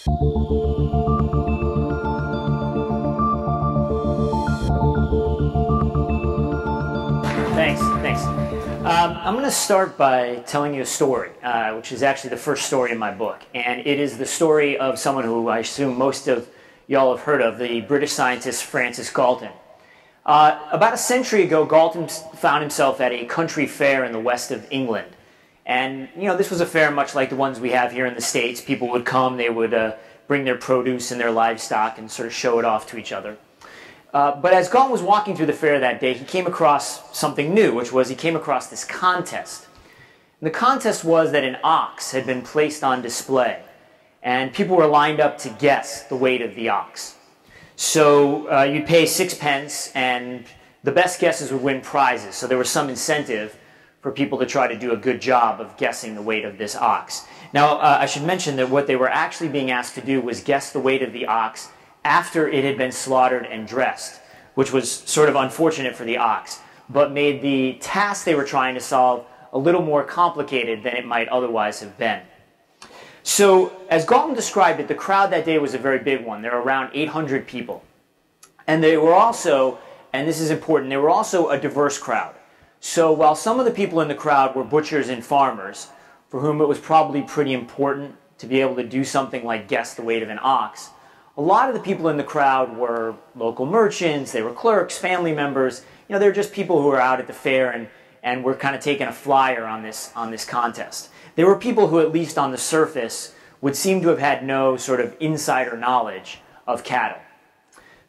Thanks. I'm going to start by telling you a story, which is actually the first story in my book. And it is the story of someone who I assume most of y'all have heard of, the British scientist Francis Galton. About a century ago, Galton found himself at a country fair in the west of England. And, you know, this was a fair much like the ones we have here in the States. People would come, they would bring their produce and their livestock and sort of show it off to each other. But as Galton was walking through the fair that day, he came across something new, which was he came across this contest. And the contest was that an ox had been placed on display, and people were lined up to guess the weight of the ox. So you'd pay 6 pence, and the best guesses would win prizes. So there was some incentive for people to try to do a good job of guessing the weight of this ox. Now, I should mention that what they were actually being asked to do was guess the weight of the ox after it had been slaughtered and dressed, which was sort of unfortunate for the ox, but made the task they were trying to solve a little more complicated than it might otherwise have been. So, as Galton described it, the crowd that day was a very big one. There were around 800 people. And they were also, and this is important, they were also a diverse crowd. So while some of the people in the crowd were butchers and farmers, for whom it was probably pretty important to be able to do something like guess the weight of an ox, a lot of the people in the crowd were local merchants, they were clerks, family members. You know, they're just people who were out at the fair and were kind of taking a flyer on this contest. There were people who, at least on the surface, would seem to have had no sort of insider knowledge of cattle.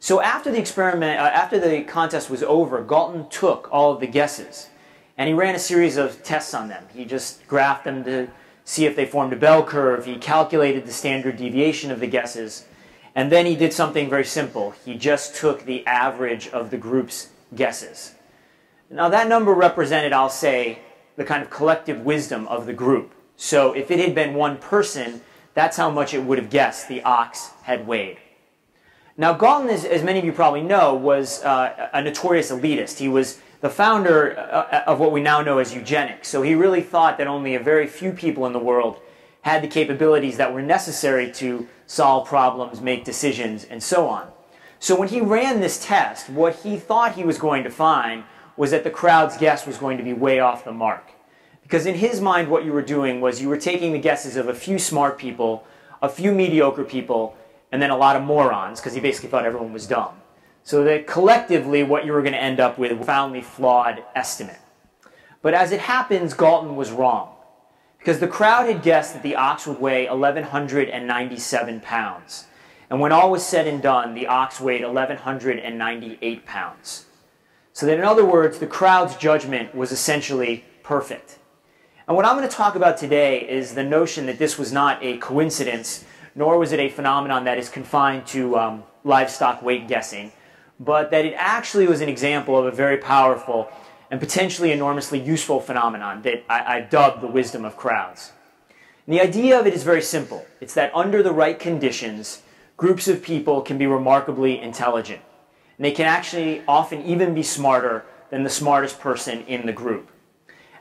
So after the contest was over, Galton took all of the guesses and he ran a series of tests on them. He just graphed them to see if they formed a bell curve. He calculated the standard deviation of the guesses. And then he did something very simple. He just took the average of the group's guesses. Now that number represented, I'll say, the kind of collective wisdom of the group. So if it had been one person, that's how much it would have guessed the ox had weighed. Now Galton, as many of you probably know, was a notorious elitist. He was the founder of what we now know as eugenics. So he really thought that only a very few people in the world had the capabilities that were necessary to solve problems, make decisions, and so on. So when he ran this test, what he thought he was going to find was that the crowd's guess was going to be way off the mark. Because in his mind, what you were doing was you were taking the guesses of a few smart people, a few mediocre people, and then a lot of morons, because he basically thought everyone was dumb. So that collectively, what you were going to end up with was a profoundly flawed estimate. But as it happens, Galton was wrong. Because the crowd had guessed that the ox would weigh 1,197 pounds. And when all was said and done, the ox weighed 1,198 pounds. So that in other words, the crowd's judgment was essentially perfect. And what I'm going to talk about today is the notion that this was not a coincidence, nor was it a phenomenon that is confined to livestock weight guessing, but that it actually was an example of a very powerful and potentially enormously useful phenomenon that I've dubbed the wisdom of crowds. And the idea of it is very simple. It's that under the right conditions, groups of people can be remarkably intelligent. And they can actually often even be smarter than the smartest person in the group.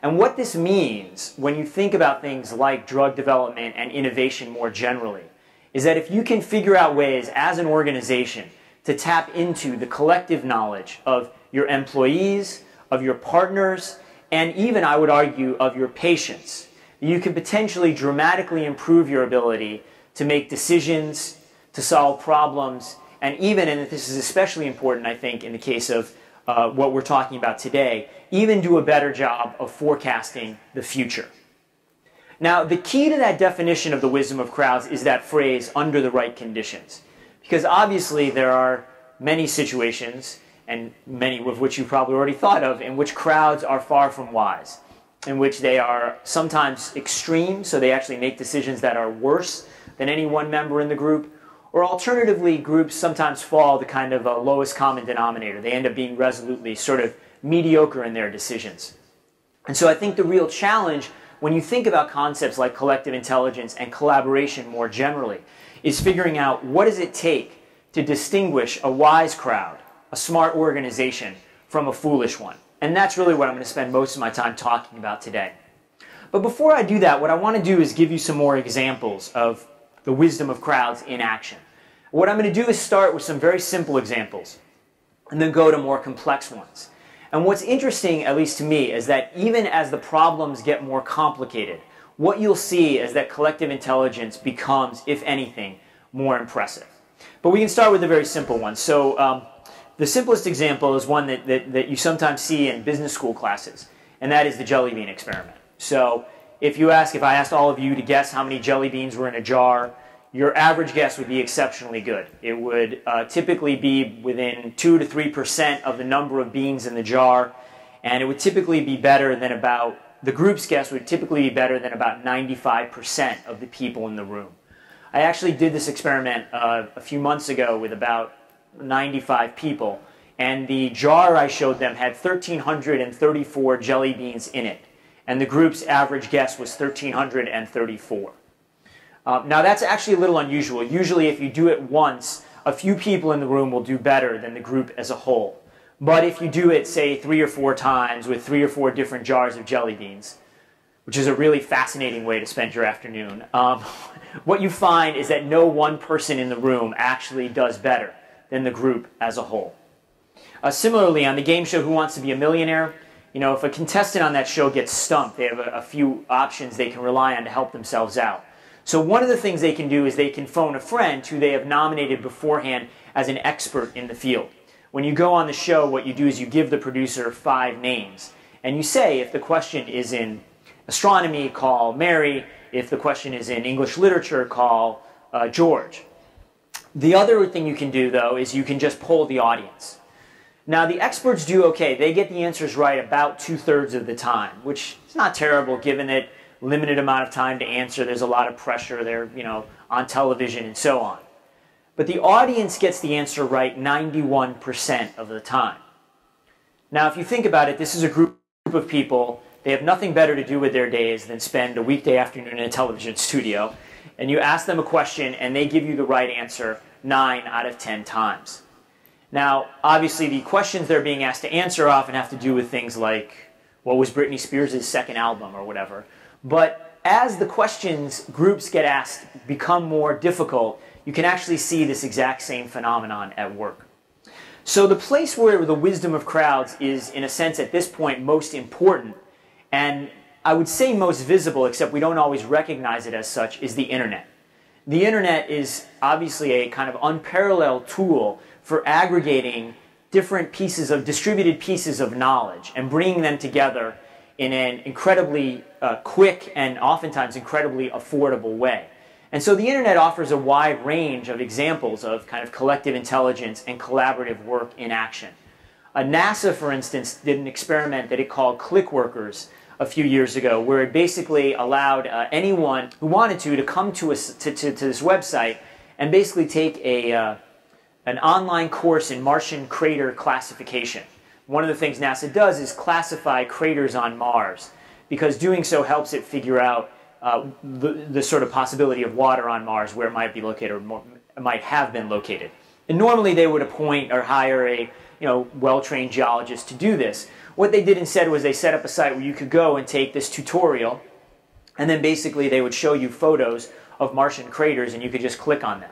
And what this means when you think about things like drug development and innovation more generally is that if you can figure out ways as an organization to tap into the collective knowledge of your employees, of your partners, and even, I would argue, of your patients, you can potentially dramatically improve your ability to make decisions, to solve problems, and even, and this is especially important, I think, in the case of what we're talking about today, even do a better job of forecasting the future. Now, the key to that definition of the wisdom of crowds is that phrase, under the right conditions. Because obviously there are many situations, and many of which you've probably already thought of, in which crowds are far from wise, in which they are sometimes extreme, so they actually make decisions that are worse than any one member in the group, or alternatively, groups sometimes fall to kind of a lowest common denominator. They end up being resolutely sort of mediocre in their decisions. And so I think the real challenge when you think about concepts like collective intelligence and collaboration more generally is figuring out what does it take to distinguish a wise crowd, a smart organization, from a foolish one. And that's really what I'm going to spend most of my time talking about today. But before I do that, what I want to do is give you some more examples of the wisdom of crowds in action. What I'm going to do is start with some very simple examples and then go to more complex ones. And what's interesting, at least to me, is that even as the problems get more complicated, what you'll see is that collective intelligence becomes, if anything, more impressive. But we can start with a very simple one. So the simplest example is one that you sometimes see in business school classes, and that is the jelly bean experiment. So if I asked all of you to guess how many jelly beans were in a jar, your average guess would be exceptionally good. It would typically be within 2 to 3% of the number of beans in the jar, and it would typically be better than the group's guess would typically be better than about 95% of the people in the room. I actually did this experiment a few months ago with about 95 people, and the jar I showed them had 1,334 jelly beans in it, and the group's average guess was 1,334. Now that's actually a little unusual. Usually if you do it once, a few people in the room will do better than the group as a whole. But if you do it, say, 3 or 4 times with 3 or 4 different jars of jelly beans, which is a really fascinating way to spend your afternoon, what you find is that no one person in the room actually does better than the group as a whole. Similarly, on the game show Who Wants to Be a Millionaire, if a contestant on that show gets stumped, they have a few options they can rely on to help themselves out. So one of the things they can do is they can phone a friend who they have nominated beforehand as an expert in the field. When you go on the show, what you do is you give the producer 5 names, and you say, if the question is in astronomy, call Mary. If the question is in English literature, call George. The other thing you can do, though, is you can just poll the audience. Now, the experts do okay. They get the answers right about 2/3 of the time, which is not terrible given that limited amount of time to answer. There's a lot of pressure. They're, on television and so on. But the audience gets the answer right 91% of the time. Now, if you think about it, this is a group of people. They have nothing better to do with their days than spend a weekday afternoon in a television studio. And you ask them a question, and they give you the right answer 9 out of 10 times. Now, obviously, the questions they're being asked to answer often have to do with things like, what was Britney Spears' second album or whatever. But as the questions groups get asked become more difficult, you can actually see this exact same phenomenon at work. So the place where the wisdom of crowds is, in a sense, at this point, most important, and I would say most visible, except we don't always recognize it as such, is the internet. The internet is obviously a kind of unparalleled tool for aggregating different distributed pieces of knowledge and bringing them together in an incredibly quick and oftentimes incredibly affordable way. And so the internet offers a wide range of examples of kind of collective intelligence and collaborative work in action. NASA, for instance, did an experiment that it called Click Workers a few years ago, where it basically allowed anyone who wanted to come to this website and basically take an online course in Martian crater classification. One of the things NASA does is classify craters on Mars, because doing so helps it figure out the sort of possibility of water on Mars, where it might be located or might have been located. And normally they would appoint or hire a well-trained geologist to do this. What they did instead was they set up a site where you could go and take this tutorial, and then basically they would show you photos of Martian craters, and you could just click on them.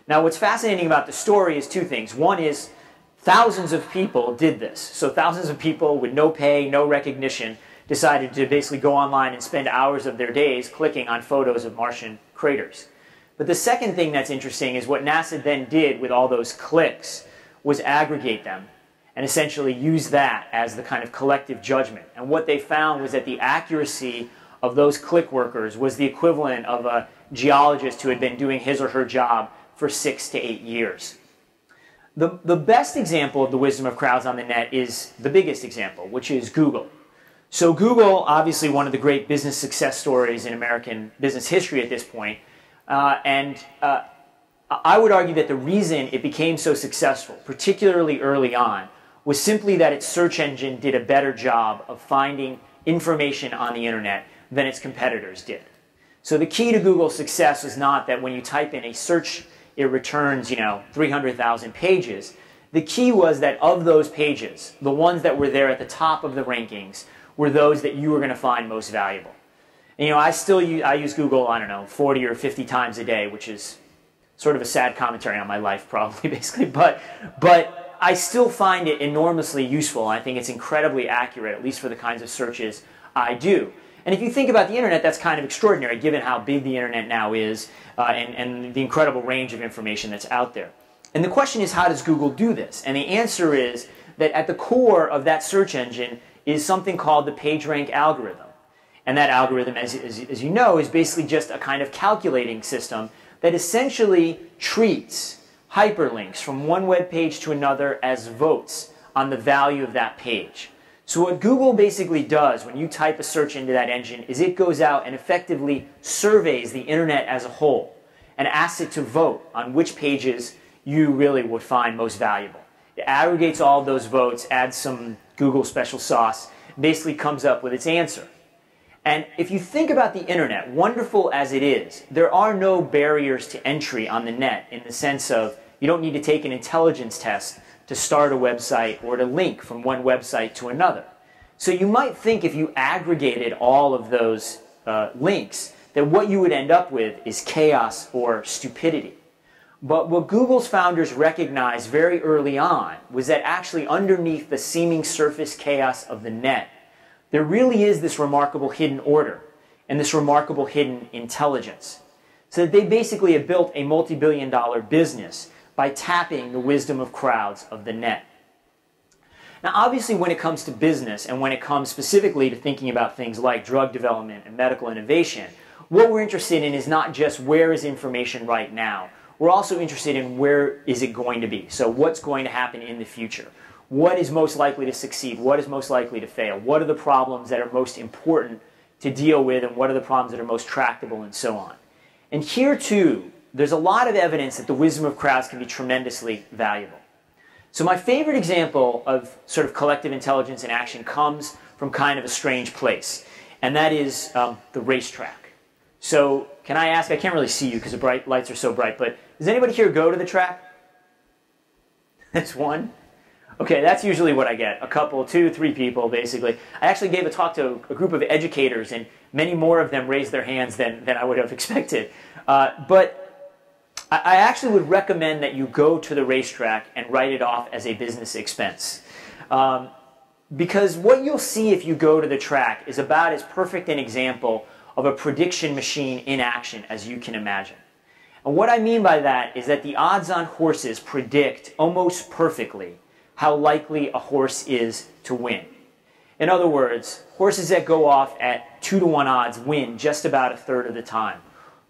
Now, what's fascinating about the story is 2 things. One is thousands of people did this. So thousands of people with no pay, no recognition, decided to basically go online and spend hours of their days clicking on photos of Martian craters. But the second thing that's interesting is what NASA then did with all those clicks was aggregate them and essentially use that as the kind of collective judgment. And what they found was that the accuracy of those click workers was the equivalent of a geologist who had been doing his or her job for 6 to 8 years. The best example of the wisdom of crowds on the net is the biggest example, which is Google. So Google, obviously one of the great business success stories in American business history at this point, I would argue that the reason it became so successful, particularly early on, was simply that its search engine did a better job of finding information on the internet than its competitors did. So the key to Google's success was not that when you type in a search, it returns, 300,000 pages. The key was that of those pages, the ones that were there at the top of the rankings were those that you were going to find most valuable. And, I use Google, I don't know, 40 or 50 times a day, which is sort of a sad commentary on my life, probably, basically. But I still find it enormously useful. And I think it's incredibly accurate, at least for the kinds of searches I do. And if you think about the internet, that's kind of extraordinary, given how big the internet now is and the incredible range of information that's out there. And the question is, how does Google do this? And the answer is that at the core of that search engine is something called the PageRank algorithm. And that algorithm, as you know, is basically just a kind of calculating system that essentially treats hyperlinks from one web page to another as votes on the value of that page. So what Google basically does when you type a search into that engine is it goes out and effectively surveys the internet as a whole and asks it to vote on which pages you really would find most valuable. It aggregates all of those votes, adds some Google special sauce, basically comes up with its answer. And if you think about the internet, wonderful as it is, there are no barriers to entry on the net in the sense of you don't need to take an intelligence test to start a website or to link from one website to another. So you might think if you aggregated all of those links that what you would end up with is chaos or stupidity. But what Google's founders recognized very early on was that actually underneath the seeming surface chaos of the net, there really is this remarkable hidden order and this remarkable hidden intelligence. So that they basically have built a multi-billion-dollar business by tapping the wisdom of crowds of the net. Now, obviously, when it comes to business and when it comes specifically to thinking about things like drug development and medical innovation, what we're interested in is not just where is information right now. We're also interested in where is it going to be. So what's going to happen in the future? What is most likely to succeed? What is most likely to fail? What are the problems that are most important to deal with, and what are the problems that are most tractable, and so on? And here, too, there's a lot of evidence that the wisdom of crowds can be tremendously valuable. So my favorite example of sort of collective intelligence in action comes from kind of a strange place, and that is the racetrack. So can I ask, I can't really see you because the bright lights are so bright, but does anybody here go to the track? That's one. Okay, that's usually what I get. A couple, 2, 3 people, basically. I actually gave a talk to a group of educators, and many more of them raised their hands than I would have expected. But I actually would recommend that you go to the racetrack and write it off as a business expense. Because what you'll see if you go to the track is about as perfect an example of a prediction machine in action as you can imagine. And what I mean by that is that the odds-on horses predict almost perfectly how likely a horse is to win. In other words, horses that go off at 2-to-1 odds win just about 1/3 of the time.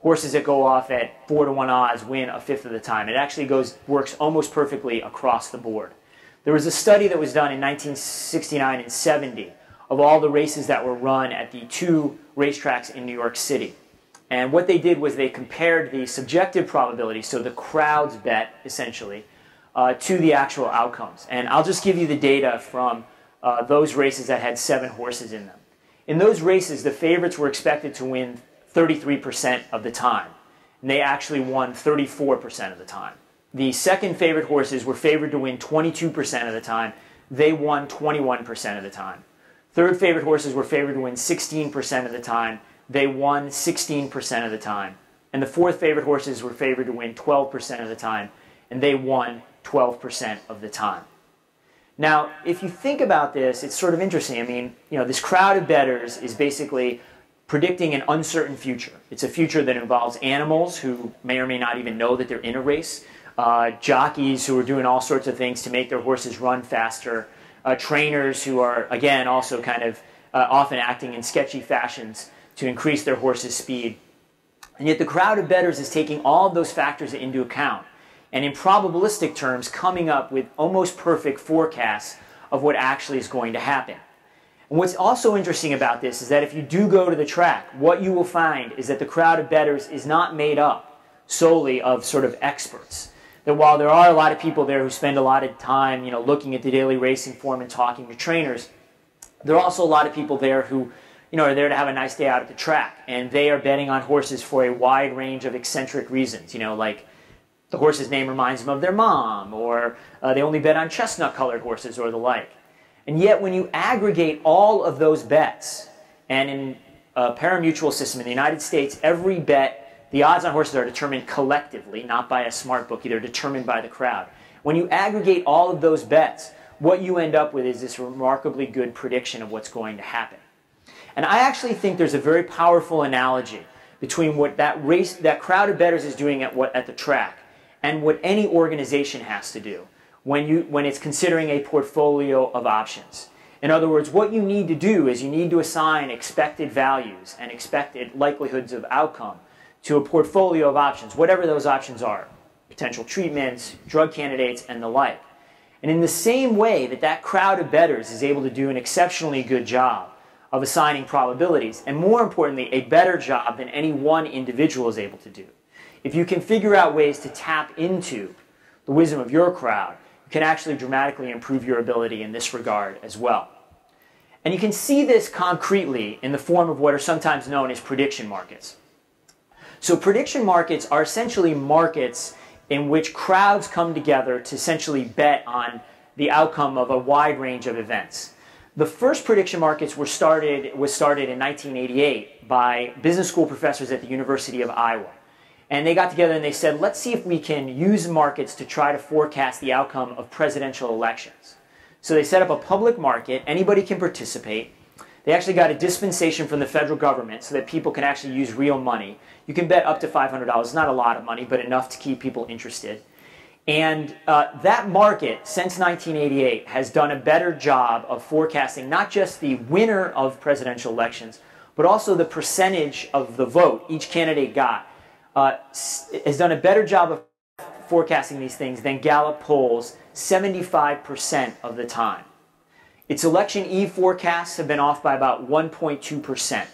Horses that go off at 4-to-1 odds win 1/5 of the time. It actually works almost perfectly across the board. There was a study that was done in 1969 and 70 of all the races that were run at the 2 racetracks in New York City. And what they did was they compared the subjective probability, so the crowd's bet, essentially, to the actual outcomes. And I'll just give you the data from those races that had 7 horses in them. In those races, the favorites were expected to win 33% of the time. And they actually won 34% of the time. The second favorite horses were favored to win 22% of the time. They won 21% of the time. Third favorite horses were favored to win 16% of the time. They won 16% of the time. And the fourth favorite horses were favored to win 12% of the time. And they won 12% of the time. Now, if you think about this, it's sort of interesting. I mean, this crowd of bettors is basically predicting an uncertain future. It's a future that involves animals who may or may not even know that they're in a race, jockeys who are doing all sorts of things to make their horses run faster, trainers who are, again, also kind of often acting in sketchy fashions to increase their horses' speed. And yet the crowd of bettors is taking all of those factors into account and in probabilistic terms coming up with almost perfect forecasts of what actually is going to happen. And what's also interesting about this is that if you do go to the track, what you will find is that the crowd of bettors is not made up solely of sort of experts. That while there are a lot of people there who spend a lot of time, looking at the daily racing form and talking to trainers, there are also a lot of people there who, are there to have a nice day out at the track. And they are betting on horses for a wide range of eccentric reasons, like the horse's name reminds them of their mom, or they only bet on chestnut-colored horses or the like. And yet when you aggregate all of those bets, and in a pari-mutuel system in the United States, every bet, the odds on horses are determined collectively, not by a smart bookie, they're determined by the crowd. When you aggregate all of those bets, what you end up with is this remarkably good prediction of what's going to happen. And I actually think there's a very powerful analogy between what that crowd of bettors is doing at the track and what any organization has to do when it's considering a portfolio of options. In other words, what you need to do is you need to assign expected values and expected likelihoods of outcome to a portfolio of options, whatever those options are, potential treatments, drug candidates, and the like. And in the same way that crowd of bettors is able to do an exceptionally good job of assigning probabilities, and more importantly, a better job than any one individual is able to do. If you can figure out ways to tap into the wisdom of your crowd, you can actually dramatically improve your ability in this regard as well. And you can see this concretely in the form of what are sometimes known as prediction markets. So prediction markets are essentially markets in which crowds come together to essentially bet on the outcome of a wide range of events. The first prediction markets was started in 1988 by business school professors at the University of Iowa. And they got together and they said, let's see if we can use markets to try to forecast the outcome of presidential elections. So they set up a public market, anybody can participate. They actually got a dispensation from the federal government so that people can actually use real money. You can bet up to $500, not a lot of money, but enough to keep people interested. And that market, since 1988, has done a better job of forecasting not just the winner of presidential elections, but also the percentage of the vote each candidate got. Has done a better job of forecasting these things than Gallup polls 75% of the time. Its election eve forecasts have been off by about 1.2%.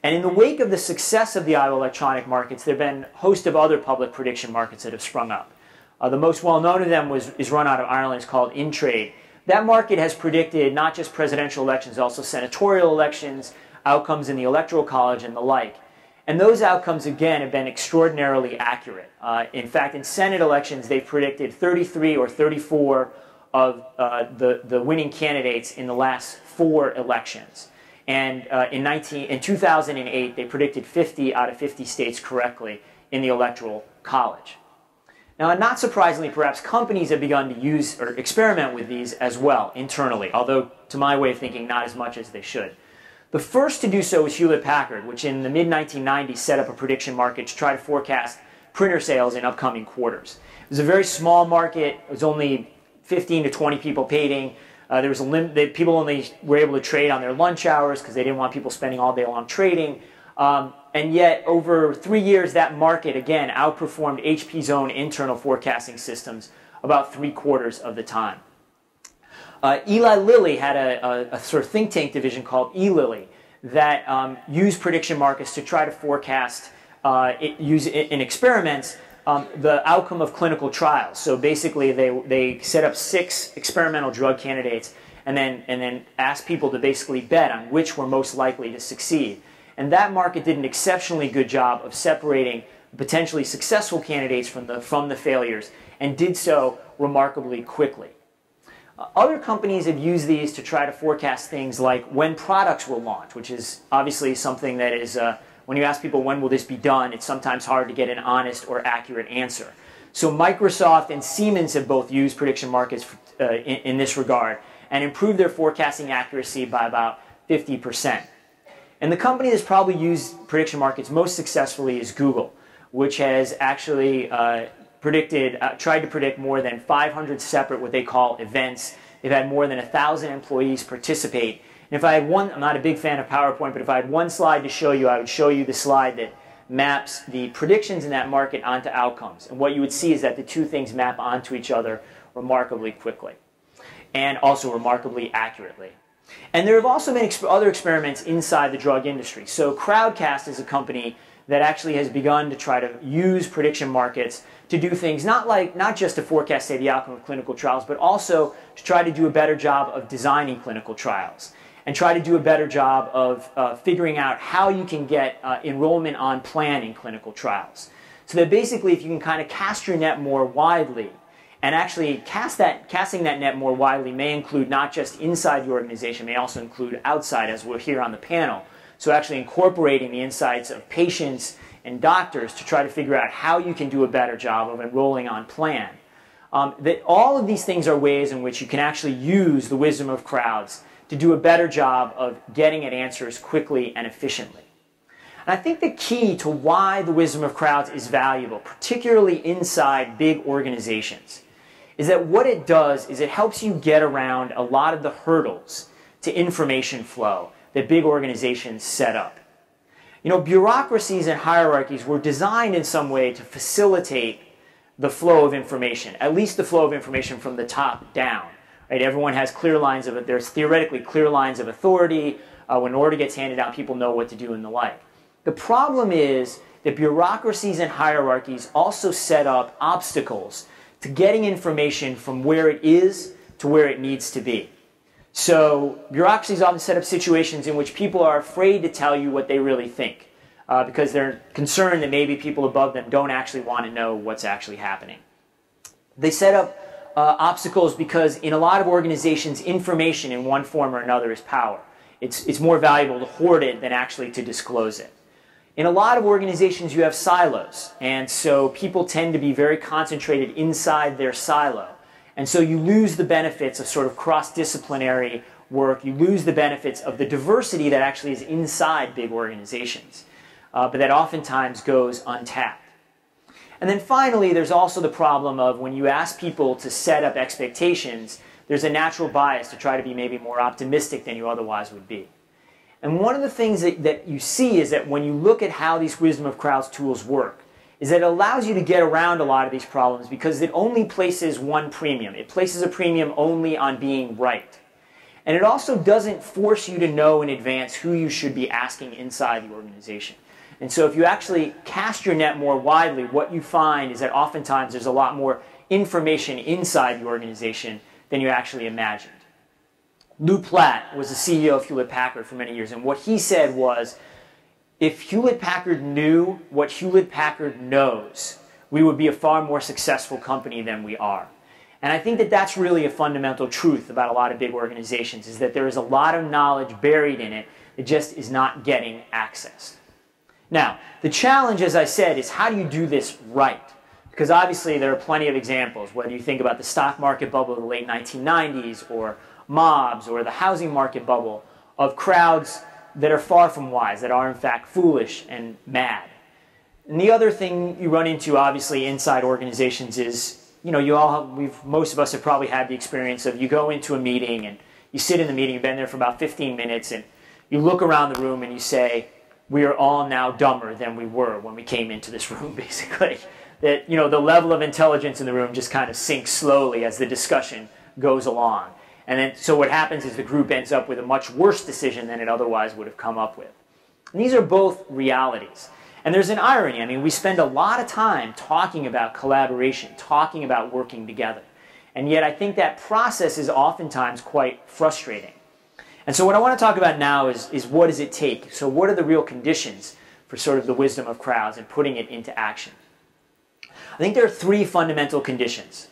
And in the wake of the success of the Iowa electronic markets, there have been a host of other public prediction markets that have sprung up. The most well-known of them is run out of Ireland. It's called Intrade. That market has predicted not just presidential elections, also senatorial elections, outcomes in the Electoral College, and the like. And those outcomes, again, have been extraordinarily accurate. In fact, in Senate elections, they've predicted 33 or 34 of the winning candidates in the last 4 elections. And in 2008, they predicted 50 out of 50 states correctly in the Electoral College. Now, not surprisingly, perhaps companies have begun to use or experiment with these as well internally, although to my way of thinking, not as much as they should. The first to do so was Hewlett-Packard, which in the mid-1990s set up a prediction market to try to forecast printer sales in upcoming quarters. It was a very small market. It was only 15 to 20 people trading. There was people only were able to trade on their lunch hours because they didn't want people spending all day long trading. And yet, over 3 years, that market, again, outperformed HP's own internal forecasting systems about 3/4 of the time. Eli Lilly had a sort of think tank division called eLilly that used prediction markets to try to forecast, in experiments, the outcome of clinical trials. So basically, they set up 6 experimental drug candidates and then asked people to basically bet on which were most likely to succeed. And that market did an exceptionally good job of separating potentially successful candidates from the failures, and did so remarkably quickly. Other companies have used these to try to forecast things like when products will launch, which is obviously something that is, when you ask people when will this be done, it's sometimes hard to get an honest or accurate answer. So Microsoft and Siemens have both used prediction markets in this regard and improved their forecasting accuracy by about 50%. And the company that's probably used prediction markets most successfully is Google, which has actually tried to predict more than 500 separate what they call events. They've had more than 1,000 employees participate. And if I had one, I'm not a big fan of PowerPoint, but if I had one slide to show you, I would show you the slide that maps the predictions in that market onto outcomes. And what you would see is that the two things map onto each other remarkably quickly and also remarkably accurately. And there have also been other experiments inside the drug industry. So Crowdcast is a company that actually has begun to try to use prediction markets to do things not just to forecast, say, the outcome of clinical trials, but also to try to do a better job of designing clinical trials and try to do a better job of figuring out how you can get enrollment on plan in clinical trials. So that basically, if you can kind of cast your net more widely, and actually casting that net more widely may include not just inside the organization, may also include outside, as we'll hear on the panel. So actually incorporating the insights of patients and doctors to try to figure out how you can do a better job of enrolling on plan. That all of these things are ways in which you can actually use the wisdom of crowds to do a better job of getting at answers quickly and efficiently. And I think the key to why the wisdom of crowds is valuable, particularly inside big organizations, is that what it does is it helps you get around a lot of the hurdles to information flow that big organizations set up. You know, bureaucracies and hierarchies were designed in some way to facilitate the flow of information, at least the flow of information from the top down. Right? Everyone has clear lines of it. There's theoretically clear lines of authority. When an order gets handed out, people know what to do and the like. The problem is that bureaucracies and hierarchies also set up obstacles to getting information from where it is to where it needs to be. So bureaucracies often set up situations in which people are afraid to tell you what they really think because they're concerned that maybe people above them don't actually want to know what's actually happening. They set up obstacles because in a lot of organizations, information in one form or another is power. It's more valuable to hoard it than actually to disclose it. In a lot of organizations, you have silos, and so people tend to be very concentrated inside their silo. And so you lose the benefits of sort of cross-disciplinary work. You lose the benefits of the diversity that actually is inside big organizations, but that oftentimes goes untapped. And then finally, there's also the problem of when you ask people to set up expectations, there's a natural bias to try to be maybe more optimistic than you otherwise would be. And one of the things that you see is that when you look at how these wisdom of crowds tools work, is that it allows you to get around a lot of these problems because it only places one premium. It places a premium only on being right. And it also doesn't force you to know in advance who you should be asking inside the organization. And so if you actually cast your net more widely, what you find is that oftentimes there's a lot more information inside the organization than you actually imagined. Lou Platt was the CEO of Hewlett-Packard for many years, and what he said was, if Hewlett-Packard knew what Hewlett-Packard knows, we would be a far more successful company than we are. And I think that that's really a fundamental truth about a lot of big organizations, is that there is a lot of knowledge buried in it that just is not getting accessed. Now, the challenge, as I said, is how do you do this right? Because obviously there are plenty of examples, whether you think about the stock market bubble of the late 1990s or mobs or the housing market bubble, of crowds that are far from wise, that are in fact foolish and mad. And the other thing you run into obviously inside organizations is, you know, most of us have probably had the experience of you go into a meeting and you sit in the meeting, you've been there for about 15 minutes and you look around the room and you say, we are all now dumber than we were when we came into this room, basically. That, you know, the level of intelligence in the room just kind of sinks slowly as the discussion goes along. And then, so what happens is the group ends up with a much worse decision than it otherwise would have come up with. And these are both realities. And there's an irony. I mean, we spend a lot of time talking about collaboration, talking about working together. And yet I think that process is oftentimes quite frustrating. And so what I want to talk about now is what does it take? So what are the real conditions for sort of the wisdom of crowds and putting it into action? I think there are three fundamental conditions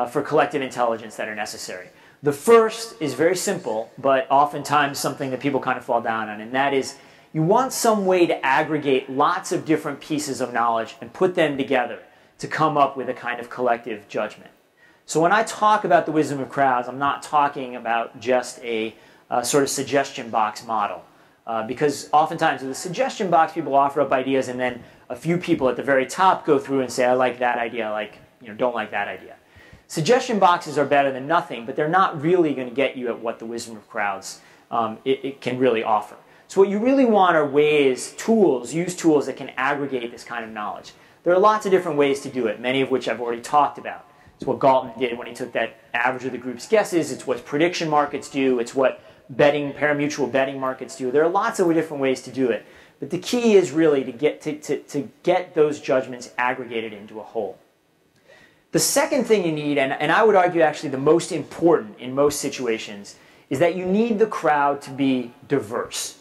for collective intelligence that are necessary. The first is very simple, but oftentimes something that people kind of fall down on, and that is you want some way to aggregate lots of different pieces of knowledge and put them together to come up with a kind of collective judgment. So when I talk about the wisdom of crowds, I'm not talking about just a sort of suggestion box model. Because oftentimes with the suggestion box, people offer up ideas and then a few people at the very top go through and say, I like that idea, I like, don't like that idea. Suggestion boxes are better than nothing, but they're not really going to get you at what the wisdom of crowds it can really offer. So what you really want are ways, use tools that can aggregate this kind of knowledge. There are lots of different ways to do it, many of which I've already talked about. It's what Galton did when he took that average of the group's guesses. It's what prediction markets do. It's what parimutuel betting markets do. There are lots of different ways to do it. But the key is really to get those judgments aggregated into a whole. The second thing you need, and I would argue actually the most important in most situations, is that you need the crowd to be diverse.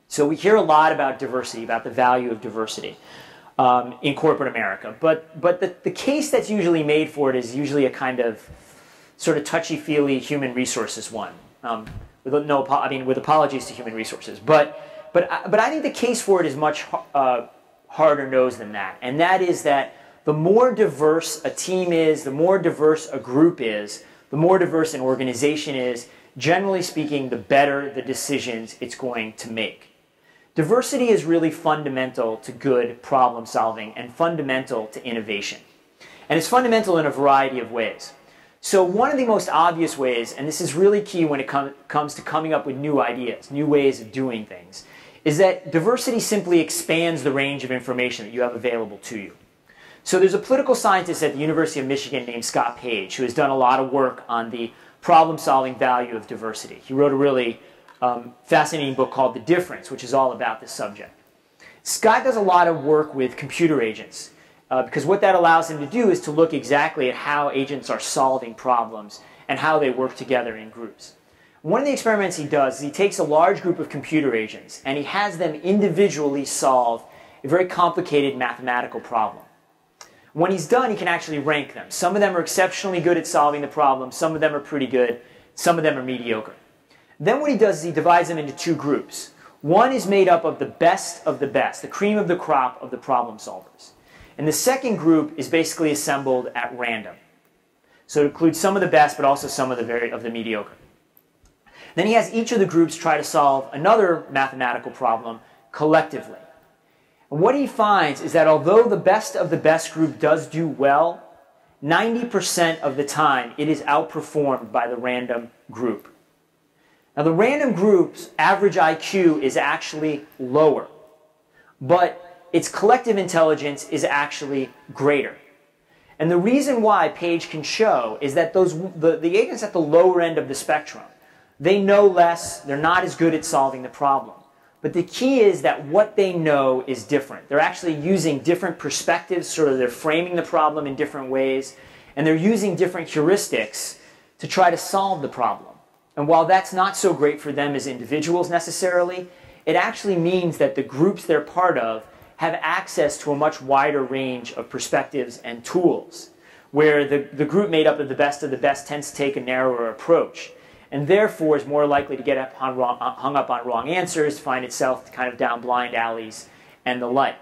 So we hear a lot about diversity, about the value of diversity in corporate America. But the case that's usually made for it is usually a kind of sort of touchy-feely human resources one. With apologies to human resources. But But I think the case for it is much harder nosed than that. And that is that the more diverse a team is, the more diverse a group is, the more diverse an organization is, generally speaking, the better the decisions it's going to make. Diversity is really fundamental to good problem solving and fundamental to innovation. And it's fundamental in a variety of ways. So one of the most obvious ways, and this is really key when it comes to coming up with new ideas, new ways of doing things, is that diversity simply expands the range of information that you have available to you. So there's a political scientist at the University of Michigan named Scott Page who has done a lot of work on the problem-solving value of diversity. He wrote a really fascinating book called The Difference, which is all about this subject. Scott does a lot of work with computer agents because what that allows him to do is to look exactly at how agents are solving problems and how they work together in groups. One of the experiments he does is he takes a large group of computer agents and he has them individually solve a very complicated mathematical problem. When he's done, he can actually rank them. Some of them are exceptionally good at solving the problem, some of them are pretty good, some of them are mediocre. Then what he does is he divides them into two groups. One is made up of the best, the cream of the crop of the problem solvers. And the second group is basically assembled at random. So it includes some of the best, but also some of the mediocre. Then he has each of the groups try to solve another mathematical problem collectively. And what he finds is that although the best group does do well, 90% of the time it is outperformed by the random group. Now the random group's average IQ is actually lower, but its collective intelligence is actually greater. And the reason why Page can show is that the agents at the lower end of the spectrum, they know less, they're not as good at solving the problem. But the key is that what they know is different. They're actually using different perspectives, sort of they're framing the problem in different ways, and they're using different heuristics to try to solve the problem. And while that's not so great for them as individuals necessarily, it actually means that the groups they're part of have access to a much wider range of perspectives and tools, where the group made up of the best tends to take a narrower approach, and therefore is more likely to get hung up on wrong answers, find itself kind of down blind alleys, and the like.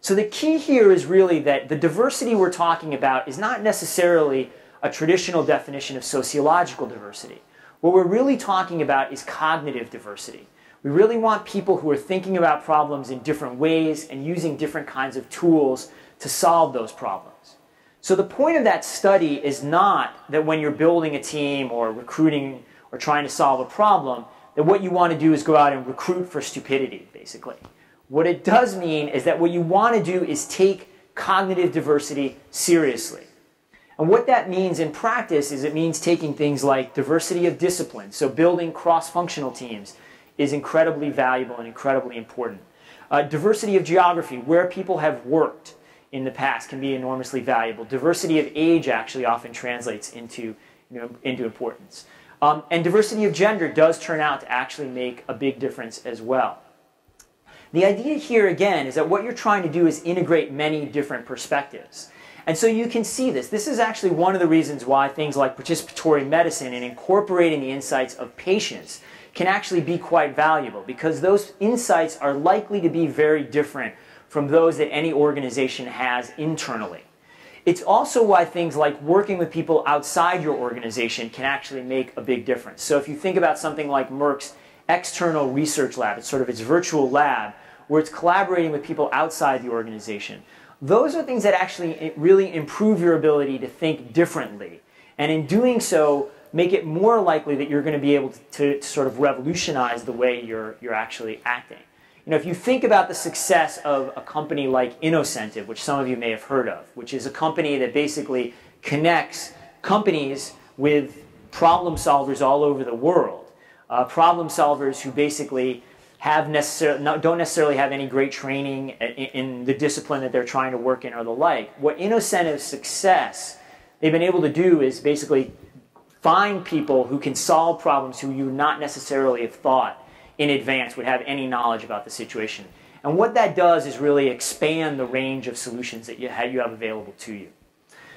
So the key here is really that the diversity we're talking about is not necessarily a traditional definition of sociological diversity. What we're really talking about is cognitive diversity. We really want people who are thinking about problems in different ways and using different kinds of tools to solve those problems. So the point of that study is not that when you're building a team or recruiting or trying to solve a problem, that what you want to do is go out and recruit for stupidity, basically. What it does mean is that what you want to do is take cognitive diversity seriously. And what that means in practice is it means taking things like diversity of discipline, so building cross-functional teams is incredibly valuable and incredibly important. Diversity of geography, where people have worked in the past, can be enormously valuable. Diversity of age actually often translates into importance. And diversity of gender does turn out to actually make a big difference as well. The idea here, again, is that what you're trying to do is integrate many different perspectives. And so you can see this. This is actually one of the reasons why things like participatory medicine and incorporating the insights of patients can actually be quite valuable, because those insights are likely to be very different from those that any organization has internally. It's also why things like working with people outside your organization can actually make a big difference. So if you think about something like Merck's external research lab, it's sort of its virtual lab, where it's collaborating with people outside the organization. Those are things that actually really improve your ability to think differently. And in doing so, make it more likely that you're going to be able to sort of revolutionize the way you're actually acting. You know, if you think about the success of a company like Innocentive, which some of you may have heard of, which is a company that basically connects companies with problem solvers all over the world, problem solvers who basically don't necessarily have any great training in the discipline that they're trying to work in or the like. What Innocentive's success they've been able to do is basically find people who can solve problems who you not necessarily have thought in advance would have any knowledge about the situation. And what that does is really expand the range of solutions that you have available to you.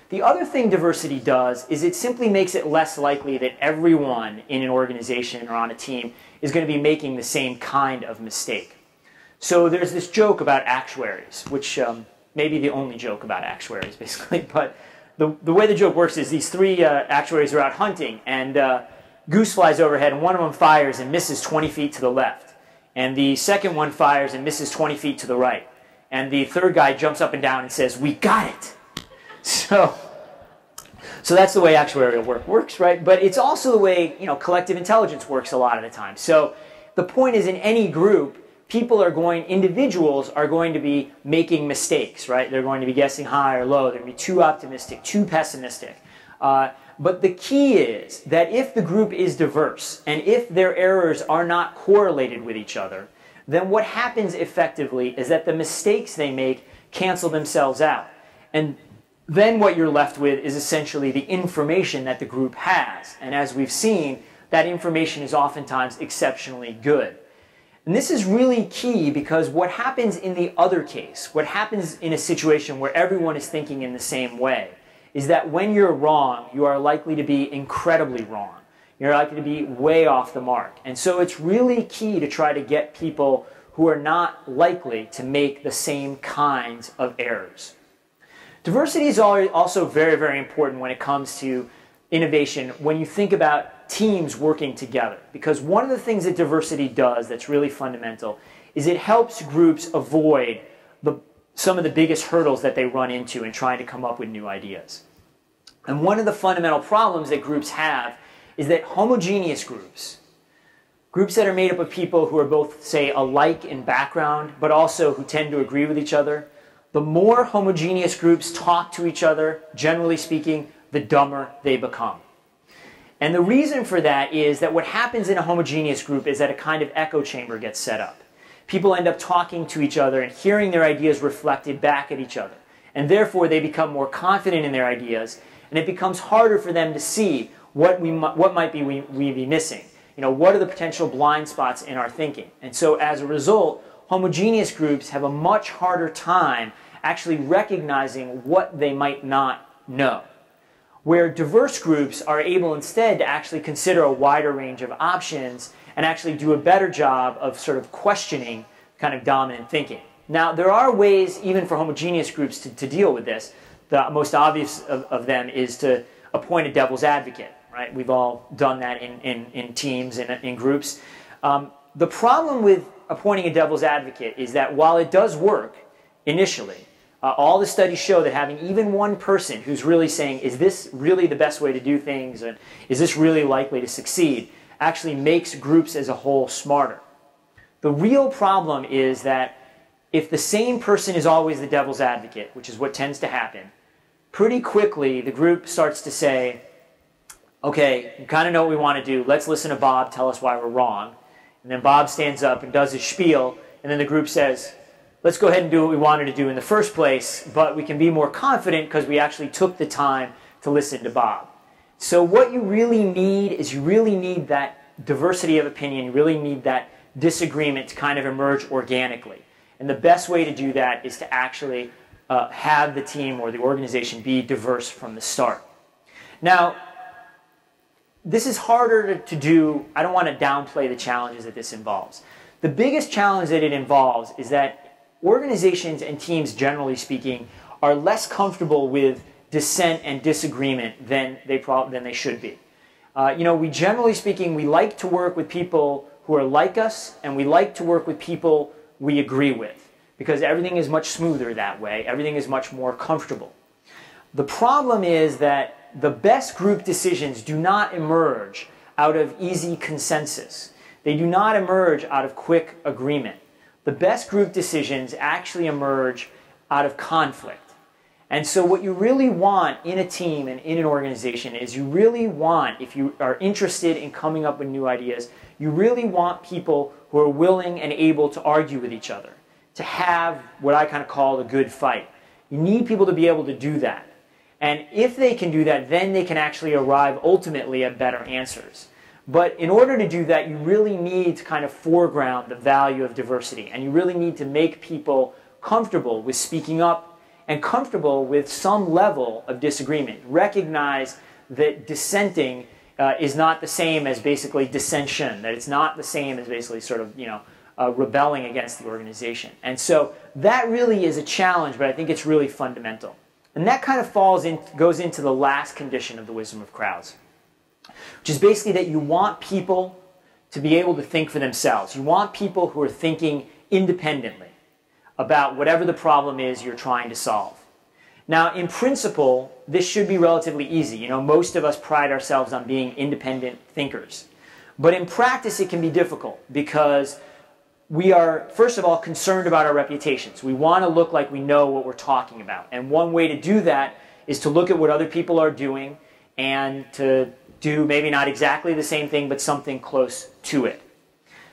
The other thing diversity does is it simply makes it less likely that everyone in an organization or on a team is going to be making the same kind of mistake. So there's this joke about actuaries, which may be the only joke about actuaries, basically. But the way the joke works is these three actuaries are out hunting, and goose flies overhead, and one of them fires and misses 20 feet to the left. And the second one fires and misses 20 feet to the right. And the third guy jumps up and down and says, "We got it!" So that's the way actuarial work works, right? But it's also the way, collective intelligence works a lot of the time. So the point is, in any group, individuals are going to be making mistakes, right? They're going to be guessing high or low. They're going to be too optimistic, too pessimistic. But the key is that if the group is diverse and if their errors are not correlated with each other, then what happens effectively is that the mistakes they make cancel themselves out. And then what you're left with is essentially the information that the group has. And as we've seen, that information is oftentimes exceptionally good. And this is really key because what happens in the other case, what happens in a situation where everyone is thinking in the same way, is that when you're wrong, you are likely to be incredibly wrong. You're likely to be way off the mark. And so it's really key to try to get people who are not likely to make the same kinds of errors. Diversity is also very, very important when it comes to innovation when you think about teams working together. Because one of the things that diversity does that's really fundamental is it helps groups avoid some of the biggest hurdles that they run into in trying to come up with new ideas. And one of the fundamental problems that groups have is that homogeneous groups that are made up of people who are both, say, alike in background, but also who tend to agree with each other, the more homogeneous groups talk to each other, generally speaking, the dumber they become. And the reason for that is that what happens in a homogeneous group is that a kind of echo chamber gets set up. People end up talking to each other and hearing their ideas reflected back at each other. And therefore, they become more confident in their ideas, and it becomes harder for them to see what might be we be missing. What are the potential blind spots in our thinking? And so as a result, homogeneous groups have a much harder time actually recognizing what they might not know. Where diverse groups are able instead to actually consider a wider range of options and actually do a better job of sort of questioning kind of dominant thinking. Now, there are ways, even for homogeneous groups, to deal with this. The most obvious of them is to appoint a devil's advocate, right? We've all done that in teams and in groups. The problem with appointing a devil's advocate is that while it does work initially, all the studies show that having even one person who's really saying, is this really the best way to do things, and is this really likely to succeed, actually makes groups as a whole smarter. The real problem is that if the same person is always the devil's advocate, which is what tends to happen, pretty quickly the group starts to say, okay, we kind of know what we want to do, let's listen to Bob tell us why we're wrong. And then Bob stands up and does his spiel, and then the group says, let's go ahead and do what we wanted to do in the first place, but we can be more confident because we actually took the time to listen to Bob. So what you really need is you really need that diversity of opinion, you really need that disagreement to kind of emerge organically. And the best way to do that is to actually have the team or the organization be diverse from the start. Now, this is harder to do. I don't want to downplay the challenges that this involves. The biggest challenge that it involves is that organizations and teams, generally speaking, are less comfortable with dissent and disagreement than they should be. We generally speaking, we like to work with people who are like us, and we like to work with people we agree with, because everything is much smoother that way. Everything is much more comfortable. The problem is that the best group decisions do not emerge out of easy consensus. They do not emerge out of quick agreement. The best group decisions actually emerge out of conflict. And so what you really want in a team and in an organization is you really want, if you are interested in coming up with new ideas, you really want people who are willing and able to argue with each other, to have what I kind of call a good fight. You need people to be able to do that. And if they can do that, then they can actually arrive ultimately at better answers. But in order to do that, you really need to kind of foreground the value of diversity. And you really need to make people comfortable with speaking up and comfortable with some level of disagreement. Recognize that dissenting is not the same as basically dissension, that it's not the same as basically sort of, rebelling against the organization. And so that really is a challenge, but I think it's really fundamental. And that kind of goes into the last condition of the wisdom of crowds, which is basically that you want people to be able to think for themselves. You want people who are thinking independently about whatever the problem is you're trying to solve. Now, in principle, this should be relatively easy. Most of us pride ourselves on being independent thinkers. But in practice, it can be difficult because we are, first of all, concerned about our reputations. We want to look like we know what we're talking about. And one way to do that is to look at what other people are doing and to do maybe not exactly the same thing, but something close to it.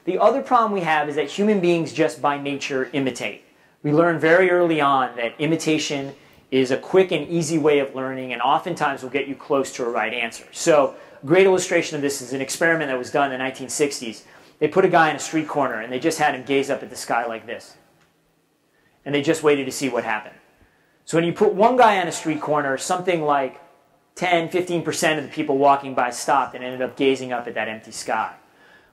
The other problem we have is that human beings just by nature imitate. We learn very early on that imitation is a quick and easy way of learning, and oftentimes will get you close to a right answer. So a great illustration of this is an experiment that was done in the 1960s. They put a guy in a street corner, and they just had him gaze up at the sky like this. And they just waited to see what happened. So when you put one guy on a street corner, something like 10, 15% of the people walking by stopped and ended up gazing up at that empty sky.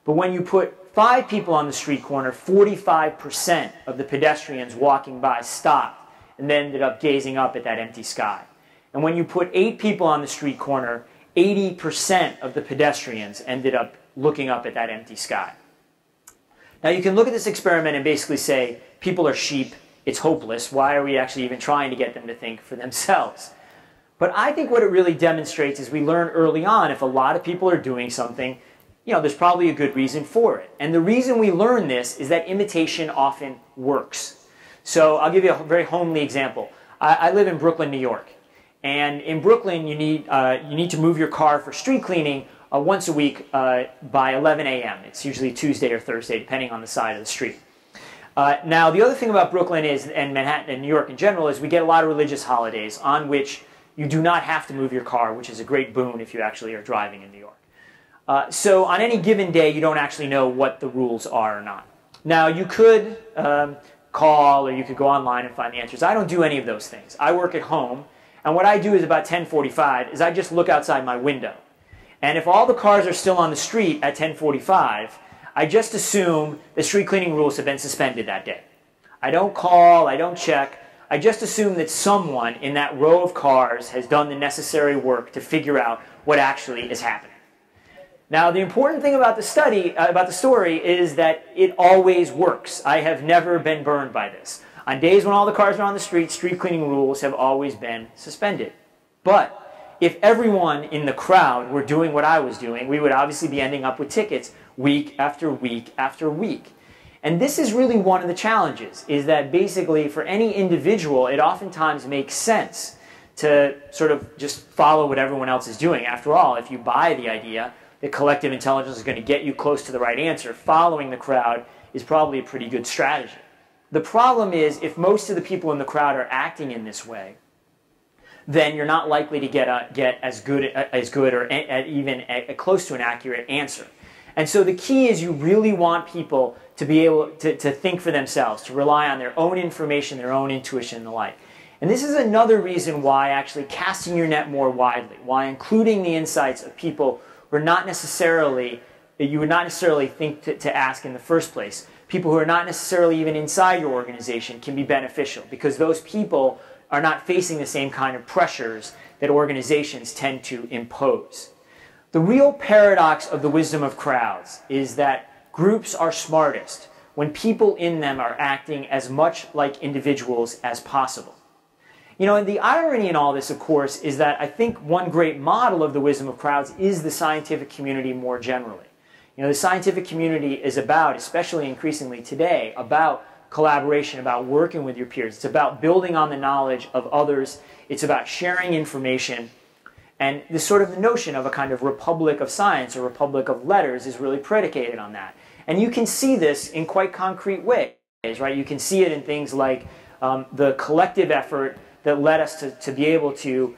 But when you put 5 people on the street corner, 45% of the pedestrians walking by stopped and then ended up gazing up at that empty sky. And when you put 8 people on the street corner, 80% of the pedestrians ended up looking up at that empty sky. Now you can look at this experiment and basically say, people are sheep, it's hopeless, why are we actually even trying to get them to think for themselves? But I think what it really demonstrates is we learn early on if a lot of people are doing something, there's probably a good reason for it. And the reason we learn this is that imitation often works. So I'll give you a very homely example. I live in Brooklyn, New York. And in Brooklyn, you need to move your car for street cleaning once a week by 11 a.m. It's usually Tuesday or Thursday, depending on the side of the street. Now, the other thing about Brooklyn is, and Manhattan and New York in general, is we get a lot of religious holidays on which you do not have to move your car, which is a great boon if you actually are driving in New York. So on any given day, you don't actually know what the rules are or not. Now, you could call or you could go online and find the answers. I don't do any of those things. I work at home, and what I do is about 10:45 is I just look outside my window. And if all the cars are still on the street at 10:45, I just assume the street cleaning rules have been suspended that day. I don't call, I don't check. I just assume that someone in that row of cars has done the necessary work to figure out what actually is happening. Now, the important thing about the story is that it always works. I have never been burned by this. On days when all the cars are on the street cleaning rules have always been suspended. But if everyone in the crowd were doing what I was doing, we would obviously be ending up with tickets week after week after week. And this is really one of the challenges, is that basically for any individual, it oftentimes makes sense to sort of just follow what everyone else is doing. After all, if you buy the idea that collective intelligence is going to get you close to the right answer, following the crowd is probably a pretty good strategy. The problem is, if most of the people in the crowd are acting in this way, then you're not likely to get as good or even close to an accurate answer. And so the key is you really want people to be able to think for themselves, to rely on their own information, their own intuition and the like. And this is another reason why actually casting your net more widely, why including the insights of people who are not necessarily, that you would not necessarily think to ask in the first place, people who are not necessarily even inside your organization can be beneficial, because those people are not facing the same kind of pressures that organizations tend to impose. The real paradox of the wisdom of crowds is that groups are smartest when people in them are acting as much like individuals as possible. And the irony in all this, of course, is that I think one great model of the wisdom of crowds is the scientific community more generally. The scientific community is about, especially increasingly today, about collaboration, about working with your peers. It's about building on the knowledge of others. It's about sharing information. And this sort of the notion of a kind of republic of science or republic of letters is really predicated on that. And you can see this in quite concrete ways, right? You can see it in things like the collective effort that led us to be able to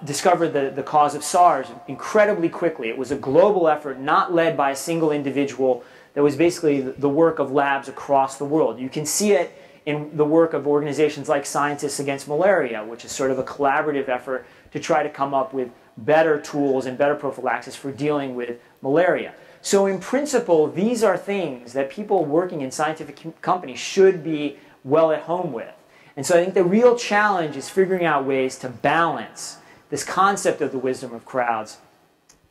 discover the cause of SARS incredibly quickly. It was a global effort, not led by a single individual, that was basically the work of labs across the world. You can see it in the work of organizations like Scientists Against Malaria, which is sort of a collaborative effort to try to come up with better tools and better prophylaxis for dealing with malaria. So in principle, these are things that people working in scientific companies should be well at home with. And so I think the real challenge is figuring out ways to balance this concept of the wisdom of crowds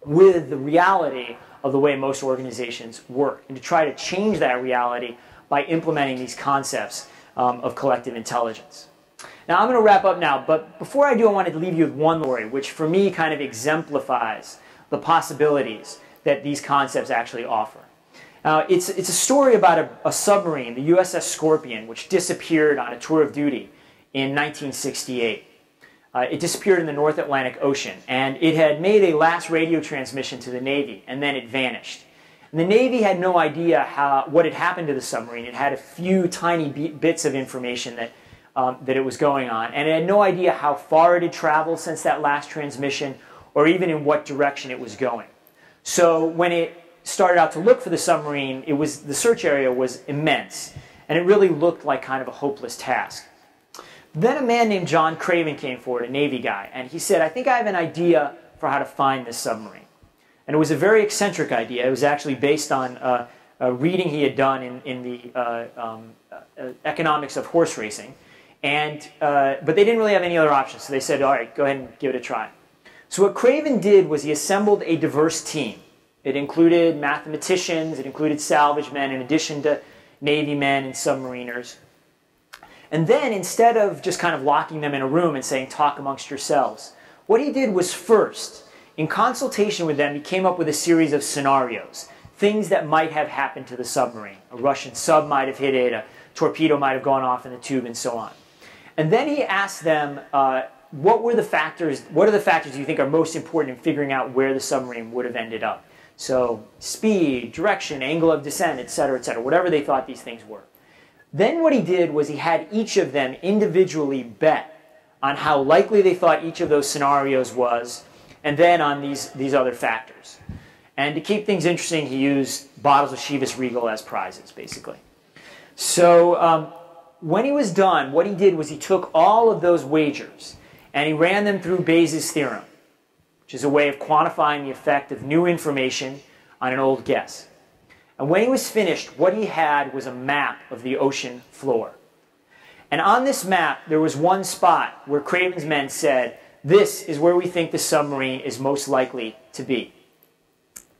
with the reality of the way most organizations work, and to try to change that reality by implementing these concepts of collective intelligence. Now I'm going to wrap up now, but before I do, I wanted to leave you with one story, which for me kind of exemplifies the possibilities that these concepts actually offer. It's a story about a submarine, the USS Scorpion, which disappeared on a tour of duty in 1968. It disappeared in the North Atlantic Ocean, and it had made a last radio transmission to the Navy, and then it vanished. And the Navy had no idea what had happened to the submarine. It had a few tiny bits of information that it was going on, and it had no idea how far it had traveled since that last transmission, or even in what direction it was going. So when it started out to look for the submarine, the search area was immense, and it really looked like kind of a hopeless task. Then a man named John Craven came forward, a Navy guy, and he said, I think I have an idea for how to find this submarine. And it was a very eccentric idea. It was actually based on a reading he had done in the economics of horse racing. But they didn't really have any other options, so they said, all right, go ahead and give it a try. So what Craven did was he assembled a diverse team. It included mathematicians, it included salvage men, in addition to Navy men and submariners. And then, instead of just kind of locking them in a room and saying, talk amongst yourselves, what he did was first, in consultation with them, he came up with a series of scenarios, things that might have happened to the submarine. A Russian sub might have hit it, a torpedo might have gone off in the tube, and so on. And then he asked them, what are the factors you think are most important in figuring out where the submarine would have ended up? So speed, direction, angle of descent, etc., whatever they thought these things were. Then what he did was he had each of them individually bet on how likely they thought each of those scenarios was, and then on these other factors. And to keep things interesting, he used bottles of Chivas Regal as prizes, basically. So when he was done, what he did was he took all of those wagers and he ran them through Bayes' theorem, which is a way of quantifying the effect of new information on an old guess. And when he was finished, what he had was a map of the ocean floor. And on this map, there was one spot where Craven's men said, this is where we think the submarine is most likely to be.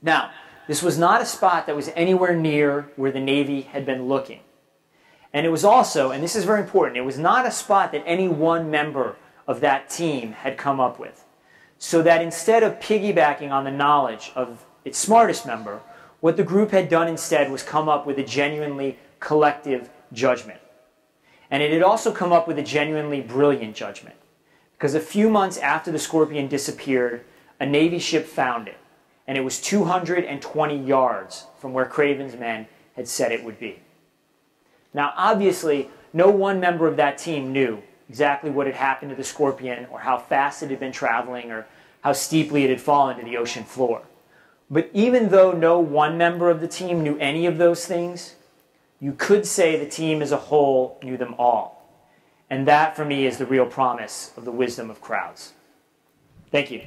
Now, this was not a spot that was anywhere near where the Navy had been looking. And it was also, and this is very important, it was not a spot that any one member of that team had come up with. So that instead of piggybacking on the knowledge of its smartest member, what the group had done instead was come up with a genuinely collective judgment. And it had also come up with a genuinely brilliant judgment. Because a few months after the Scorpion disappeared, a Navy ship found it. And it was 220 yards from where Craven's men had said it would be. Now, obviously, no one member of that team knew exactly what had happened to the Scorpion, or how fast it had been traveling, or how steeply it had fallen to the ocean floor. But even though no one member of the team knew any of those things, you could say the team as a whole knew them all. And that, for me, is the real promise of the wisdom of crowds. Thank you.